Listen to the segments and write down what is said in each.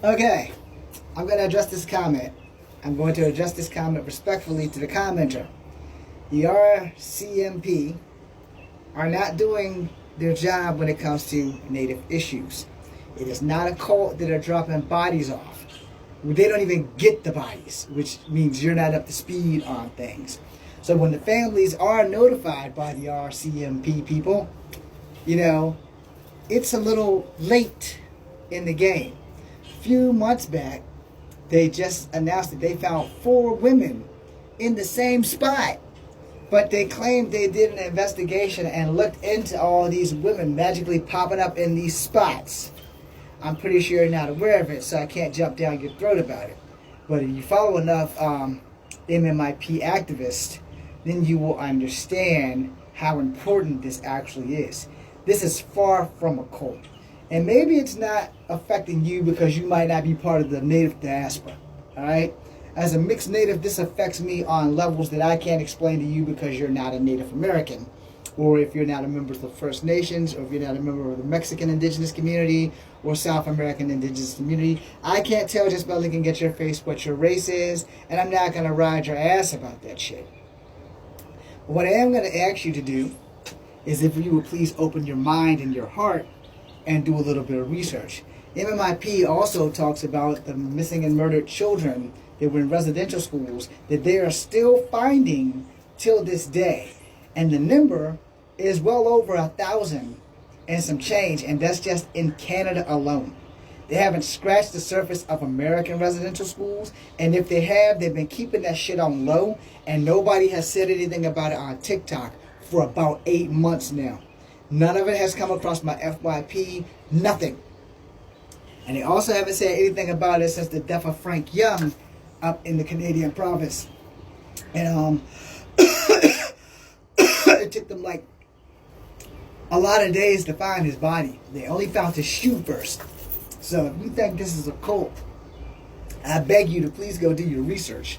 Okay, I'm going to address this comment. I'm going to address this comment respectfully to the commenter. The RCMP are not doing their job when it comes to Native issues. It is not a cult that are dropping bodies off. They don't even get the bodies, which means you're not up to speed on things. So when the families are notified by the RCMP people, it's a little late in the game. A few months back, they just announced that they found 4 women in the same spot. But they claimed they did an investigation and looked into all these women magically popping up in these spots. I'm pretty sure you're not aware of it, so I can't jump down your throat about it. But if you follow enough MMIP activists, then you will understand how important this actually is. This is far from a cult. And maybe it's not affecting you because you might not be part of the Native diaspora. Alright? As a mixed Native, this affects me on levels that I can't explain to you because you're not a Native American. Or if you're not a member of the First Nations, or if you're not a member of the Mexican indigenous community, or South American indigenous community. I can't tell just by looking at your face what your race is, and I'm not going to ride your ass about that shit. But what I am going to ask you to do is if you would please open your mind and your heart and do a little bit of research. MMIP also talks about the missing and murdered children that were in residential schools that they are still finding till this day. And the number is well over 1,000 and some change, and that's just in Canada alone. They haven't scratched the surface of American residential schools, and if they have, they've been keeping that shit on low, and nobody has said anything about it on TikTok for about 8 months now. None of it has come across my FYP, nothing. And they also haven't said anything about it since the death of Frank Young up in the Canadian province. And it took them like a lot of days to find his body. They only found his shoe first. So if you think this is a cult, I beg you to please go do your research.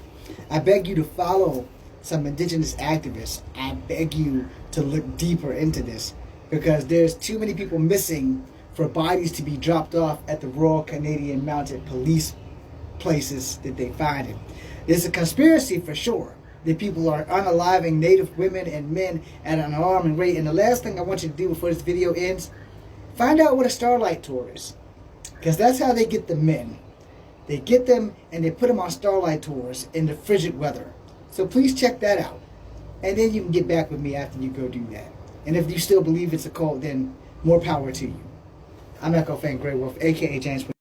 I beg you to follow some indigenous activists. I beg you to look deeper into this, because there's too many people missing for bodies to be dropped off at the Royal Canadian Mounted Police places that they find it. There's a conspiracy for sure that people are unaliving Native women and men at an alarming rate. And the last thing I want you to do before this video ends, find out what a Starlight Tour is. Because that's how they get the men. They get them and they put them on Starlight Tours in the frigid weather. So please check that out. And then you can get back with me after you go do that. And if you still believe it's a cult, then more power to you. I'm Echo Fang Grey Wolf, a.k.a. James.